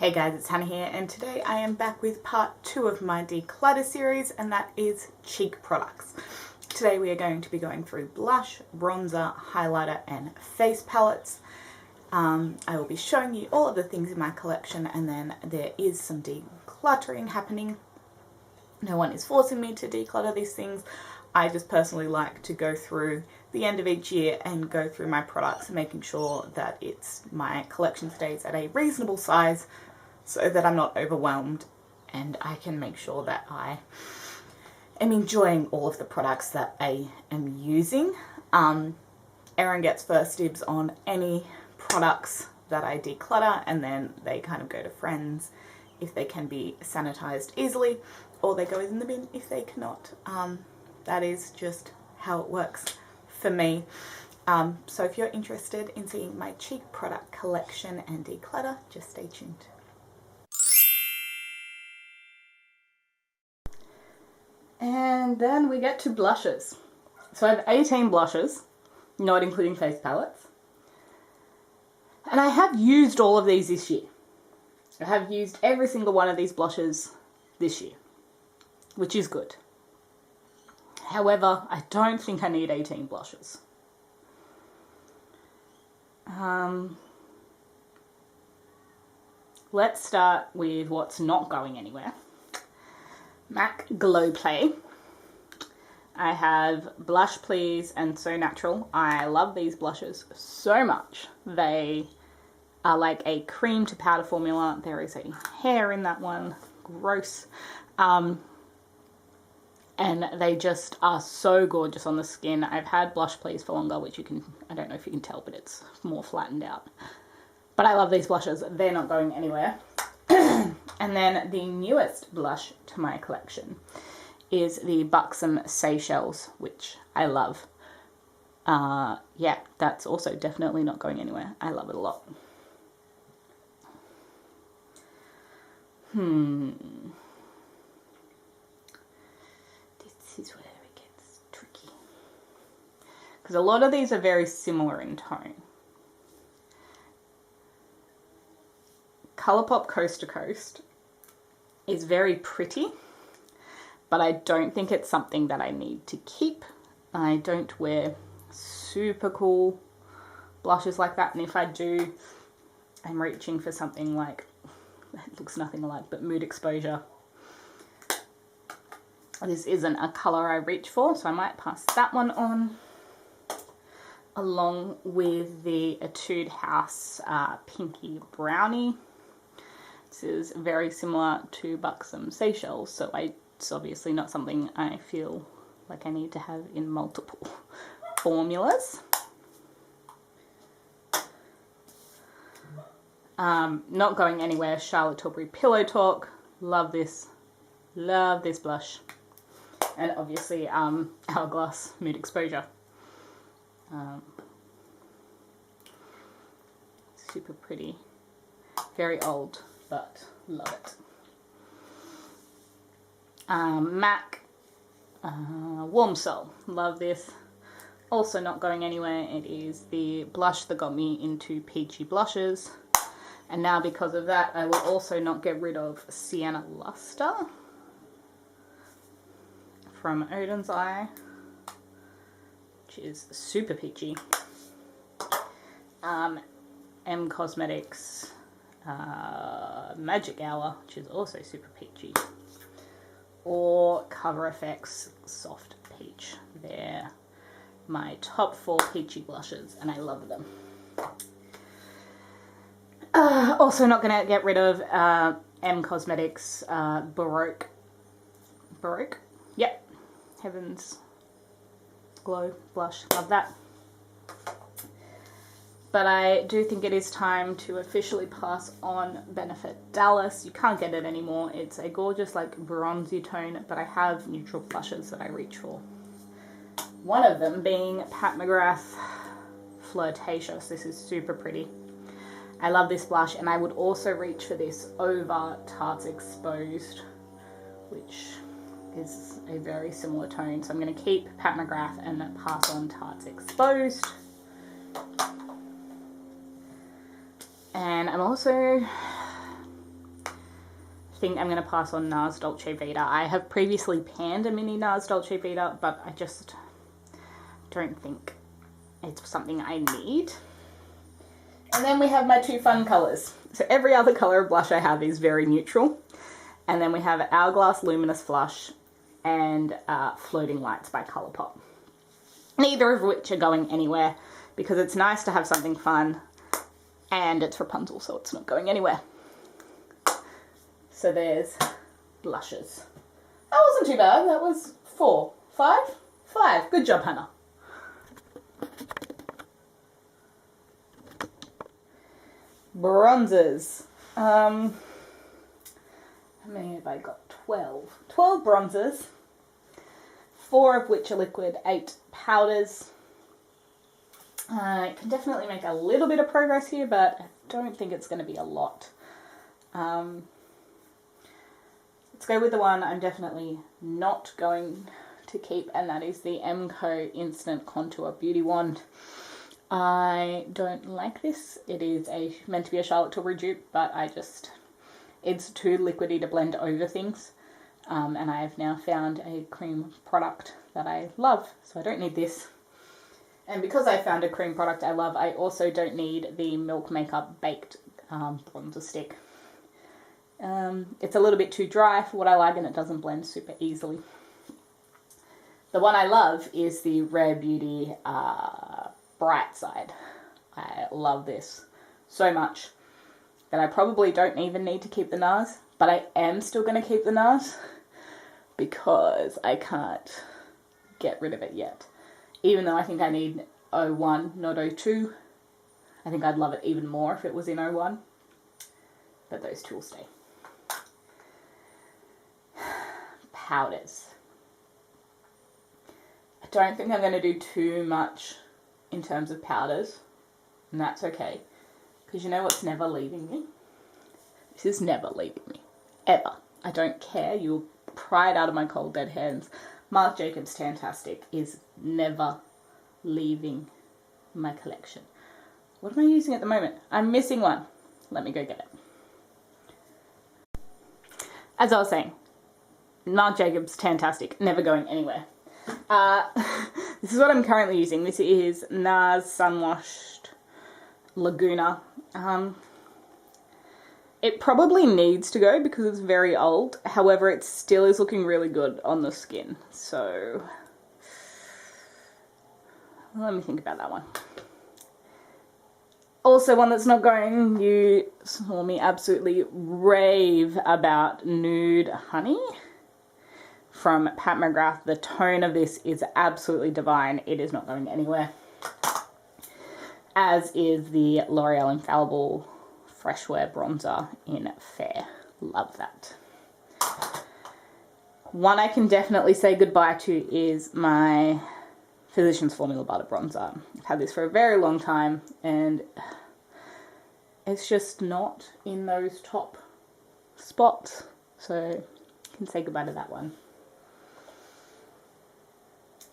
Hey guys, it's Hannah here, and today I am back with part 2 of my declutter series, and that is cheek products. Today we are going to be going through blush, bronzer, highlighter and face palettes. I will be showing you all of the things in my collection, and then there is some decluttering happening. No one is forcing me to declutter these things. I just personally like to go through the end of each year and go through my products, making sure that my collection stays at a reasonable size so that I'm not overwhelmed, and I can make sure that I am enjoying all of the products that I am using. Erin gets first dibs on any products that I declutter, and then they kind of go to friends if they can be sanitized easily, or they go in the bin if they cannot. That is just how it works for me. So if you're interested in seeing my cheek product collection and declutter, just stay tuned. And then we get to blushes. So I have 18 blushes, not including face palettes. And I have used all of these this year. I have used every single one of these blushes this year, which is good. However, I don't think I need 18 blushes. Let's start with what's not going anywhere. MAC Glow Play. I have Blush Please and So Natural. I love these blushes so much. They are like a cream to powder formula. There is a hair in that one. Gross. And they just are so gorgeous on the skin. I've had Blush Please for longer, which I don't know if you can tell, but it's more flattened out. But I love these blushes. They're not going anywhere. And then the newest blush to my collection is the Buxom Seychelles, which I love. Yeah, that's also definitely not going anywhere. I love it a lot. This is where it gets tricky, because a lot of these are very similar in tone. Colourpop Coast to Coast is very pretty, but I don't think it's something that I need to keep. I don't wear super cool blushes like that, and if I do, I'm reaching for something like, it looks nothing alike, but Mood Exposure. This isn't a colour I reach for, so I might pass that one on, along with the Etude House Pinky Brownie. This is very similar to Buxom Seychelles, so it's obviously not something I feel like I need to have in multiple formulas. Not going anywhere, Charlotte Tilbury Pillow Talk. Love this blush. And obviously Hourglass Mood Exposure. Super pretty. Very old, but love it. MAC Warm Soul. Love this. Also not going anywhere. It is the blush that got me into peachy blushes. And now because of that, I will also not get rid of Sienna Luster from Odin's Eye, which is super peachy. M Cosmetics Magic Hour, which is also super peachy. Or Cover FX Soft Peach. They're my top 4 peachy blushes, and I love them. Also not going to get rid of M Cosmetics Baroque. Yep. Heaven's Glow blush. Love that. But I do think it is time to officially pass on Benefit Dallas. You can't get it anymore. It's a gorgeous, like, bronzy tone, but I have neutral blushes that I reach for. One of them being Pat McGrath Flirtatious. This is super pretty. I love this blush, and I would also reach for this over Tarte's Exposed, which is a very similar tone. So I'm going to keep Pat McGrath and pass on Tarte's Exposed. And I'm also think I'm going to pass on NARS Dolce Vita. I have previously panned a mini NARS Dolce Vita, but I just don't think it's something I need. And then we have my two fun colours. So every other colour of blush I have is very neutral. And then we have Hourglass Luminous Flush and Floating Lights by Colourpop. Neither of which are going anywhere because it's nice to have something fun and it's Rapunzel, so it's not going anywhere. So there's blushes. That wasn't too bad. That was 4, 5? 5. Good job, Hannah. Bronzers. How many have I got? 12. 12 bronzers. 4 of which are liquid, 8 powders. I can definitely make a little bit of progress here, but I don't think it's going to be a lot. Let's go with the one I'm definitely not going to keep, and that is the MCO Instant Contour Beauty Wand. I don't like this. It is meant to be a Charlotte Tilbury dupe, but it's too liquidy to blend over things. And I have now found a cream product that I love, so I don't need this. And because I found a cream product I love, I also don't need the Milk Makeup Baked bronzer stick. It's a little bit too dry for what I like, and it doesn't blend super easily. The one I love is the Rare Beauty Bright Side. I love this so much that I probably don't even need to keep the NARS, but I am still going to keep the NARS because I can't get rid of it yet. Even though I think I need 01, not 02. I think I'd love it even more if it was in 01. But those two will stay. Powders. I don't think I'm going to do too much in terms of powders. And that's okay. Because you know what's never leaving me? This is never leaving me. Ever. I don't care. You'll pry it out of my cold dead hands. Marc Jacobs Tantastic is never leaving my collection. What am I using at the moment? I'm missing one. Let me go get it. As I was saying, Marc Jacobs Tantastic, never going anywhere. This is what I'm currently using. This is NARS Sunwashed Laguna. It probably needs to go because it's very old. However, it still is looking really good on the skin. So, let me think about that one. Also, one that's not going, you saw me absolutely rave about Nude Honey from Pat McGrath. The tone of this is absolutely divine. It is not going anywhere. As is the L'Oreal Infallible Fresh Wear Bronzer in Fair. Love that. One I can definitely say goodbye to is my Physicians Formula Butter Bronzer. I've had this for a very long time and it's just not in those top spots. So I can say goodbye to that one.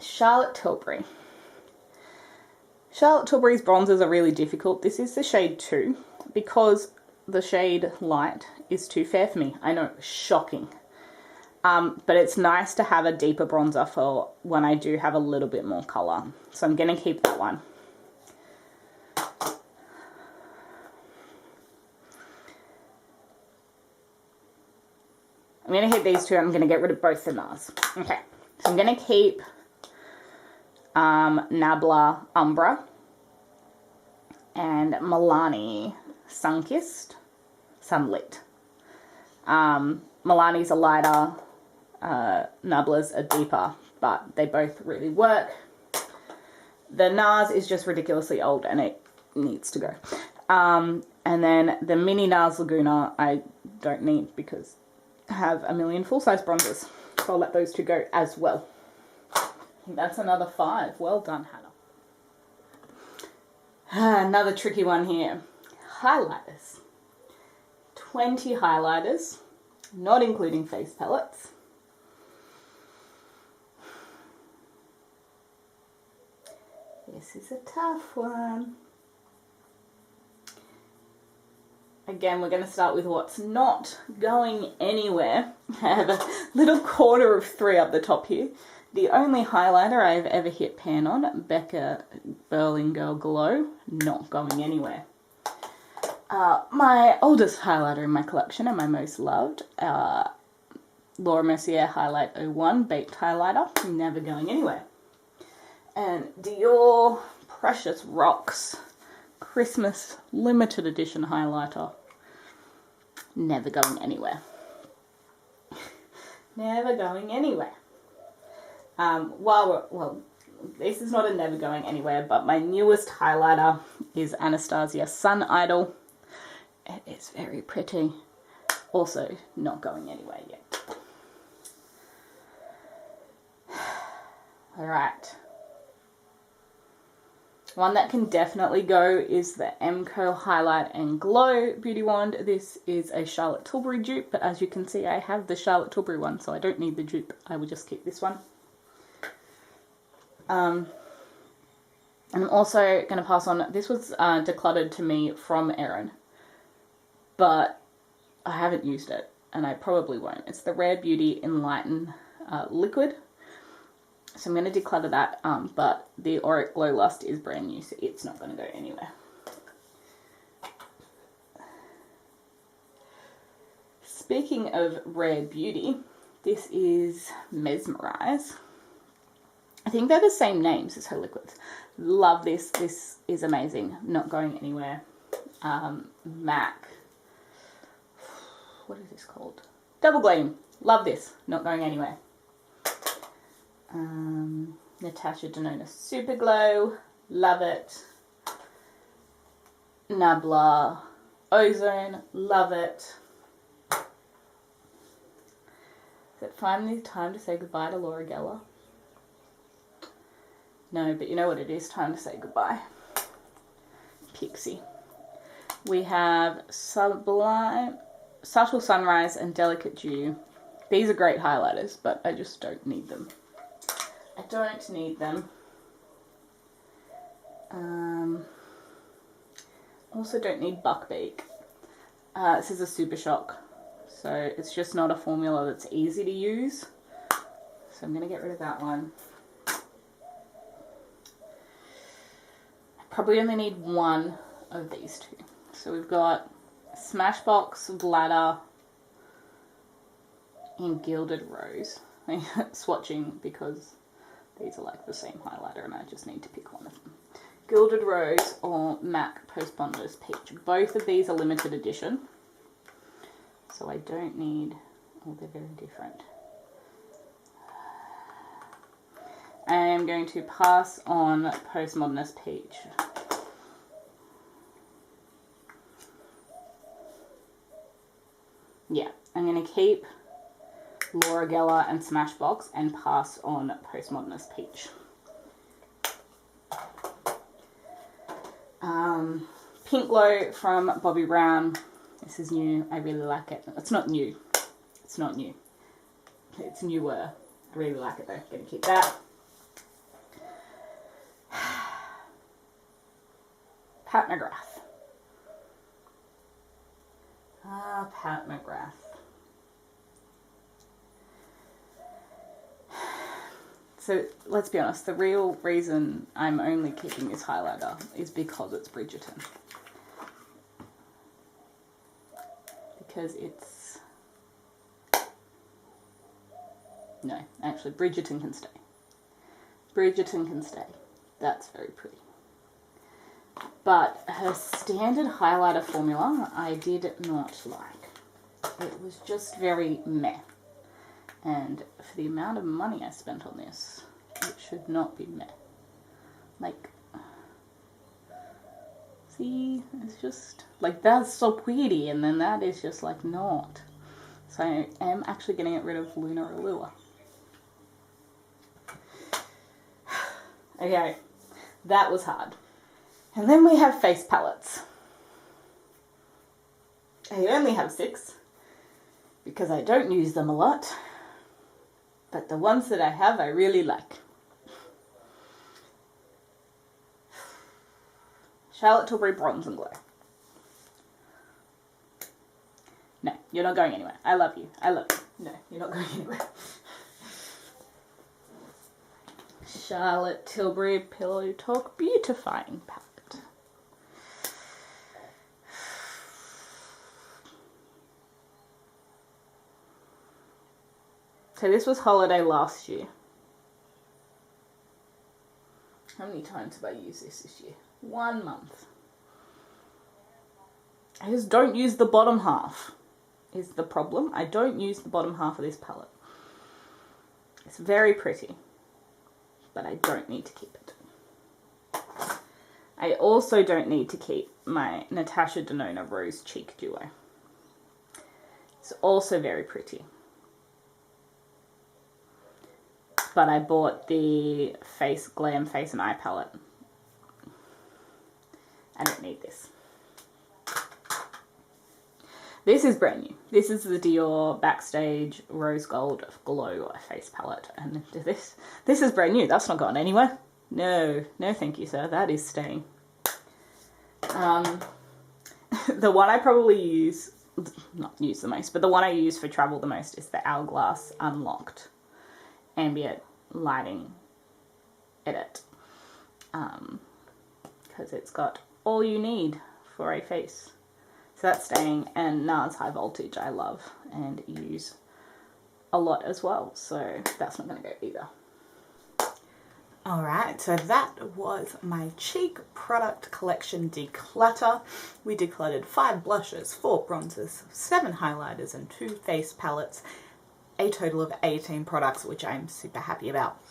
Charlotte Tilbury. Charlotte Tilbury's bronzers are really difficult. This is the shade 2 because the shade Light is too fair for me. I know, shocking. But it's nice to have a deeper bronzer for when I do have a little bit more colour. So I'm going to keep that one. I'm going to keep these two. I'm going to get rid of both the NARS. Okay, so I'm going to keep Nabla Umbra and Milani Sunkissed Sunlit. Milani's a lighter, Nabla's a deeper, but they both really work. The NARS is just ridiculously old and it needs to go. And then the mini NARS Laguna I don't need because I have a million full-size bronzers. So I'll let those two go as well. I think that's another 5. Well done, Hannah. Another tricky one here. Highlighters. 20 highlighters, not including face palettes. This is a tough one. Again, we're going to start with what's not going anywhere. I have a little corner of 3 up the top here. The only highlighter I've ever hit pan on, Becca Berlin Girl Glow, not going anywhere. My oldest highlighter in my collection and my most loved, Laura Mercier Highlight 01 Baked Highlighter, never going anywhere. And Dior Precious Rocks Christmas Limited Edition Highlighter, never going anywhere. Never going anywhere. This is not a never going anywhere, but my newest highlighter is Anastasia Sun Idol. It is very pretty. Also not going anywhere yet. Alright. One that can definitely go is the MCO Highlight and Glow Beauty Wand. This is a Charlotte Tilbury dupe, but as you can see I have the Charlotte Tilbury one, so I don't need the dupe. I will just keep this one. And I'm also going to pass on, this was decluttered to me from Erin, but I haven't used it, and I probably won't. It's the Rare Beauty Enlighten Liquid. So I'm going to declutter that, but the Auric Glow Lust is brand new, so it's not going to go anywhere. Speaking of Rare Beauty, this is Mesmerize. I think they're the same names as her liquids. Love this. This is amazing. Not going anywhere. MAC. What is this called? Double Gleam. Love this. Not going anywhere. Natasha Denona Super Glow. Love it. Nabla Ozone. Love it. Is it finally time to say goodbye to Laura Geller? No, but you know what it is, time to say goodbye. Pixie. We have Sublime, Subtle Sunrise and Delicate Dew. These are great highlighters, but I just don't need them. I don't need them. Also don't need Buckbeak. This is a Super Shock, so it's just not a formula that's easy to use. So I'm going to get rid of that one. Probably only need one of these two. So we've got Smashbox, Bladder, and Gilded Rose. I'm swatching because these are like the same highlighter and I just need to pick one of them. Gilded Rose or MAC Post Bonders Peach. Both of these are limited edition. So I don't need, oh, they're very different. I am going to pass on Postmodernist Peach. Yeah, I'm going to keep Laura Geller and Smashbox and pass on Postmodernist Peach. Pink Glow from Bobbi Brown. This is new. I really like it. It's not new. It's not new. It's newer. I really like it though. Going to keep that. Pat McGrath. Pat McGrath. So let's be honest, the real reason I'm only keeping this highlighter is because it's Bridgerton. Because it's... No, actually Bridgerton can stay. Bridgerton can stay. That's very pretty. But her standard highlighter formula I did not like. It was just very meh. And for the amount of money I spent on this, it should not be meh. Like, see, it's just, like, that's so pretty, and then that is just, like, not. So I am actually going to get rid of Lunar Allure. Okay, that was hard. And then we have face palettes. I only have 6 because I don't use them a lot, but the ones that I have I really like. Charlotte Tilbury Bronze and Glow. No, you're not going anywhere. I love you. I love you. No, you're not going anywhere. Charlotte Tilbury Pillow Talk Beautifying Palette. So this was holiday last year. How many times have I used this year? 1 month. I just don't use the bottom half is the problem. I don't use the bottom half of this palette. It's very pretty, but I don't need to keep it. I also don't need to keep my Natasha Denona Rose Cheek Duo. It's also very pretty. But I bought the Glam Face and Eye palette. I don't need this. This is brand new. This is the Dior Backstage Rose Gold Glow face palette. And this is brand new. That's not gone anywhere. No, no thank you, sir. That is staying. The one I probably not use the most, but the one I use for travel the most is the Hourglass Unlocked Ambient Lighting Edit. Because it's got all you need for a face. So that's staying, and NARS High Voltage I love and use a lot as well, so that's not going to go either. Alright, so that was my cheek product collection declutter. We decluttered 5 blushes, 4 bronzers, 7 highlighters and 2 face palettes, a total of 18 products, which I'm super happy about.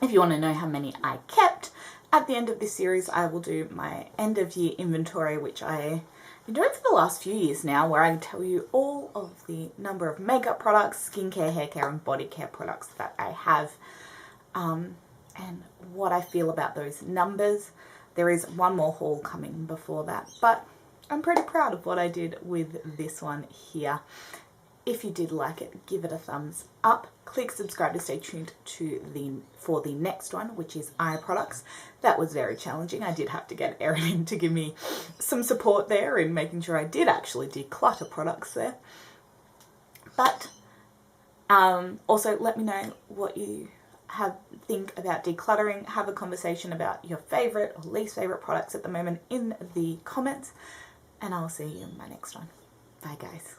If you want to know how many I kept, at the end of this series I will do my end of year inventory, which I've been doing for the last few years now, where I tell you all of the number of makeup products, skincare, hair care and body care products that I have, and what I feel about those numbers. There is one more haul coming before that, but I'm pretty proud of what I did with this one here. If you did like it, give it a thumbs up. Click subscribe to stay tuned for the next one, which is eye products. That was very challenging. I did have to get Erin in to give me some support there in making sure I did actually declutter products there. But also let me know what you think about decluttering. Have a conversation about your favorite or least favorite products at the moment in the comments, and I'll see you in my next one. Bye guys.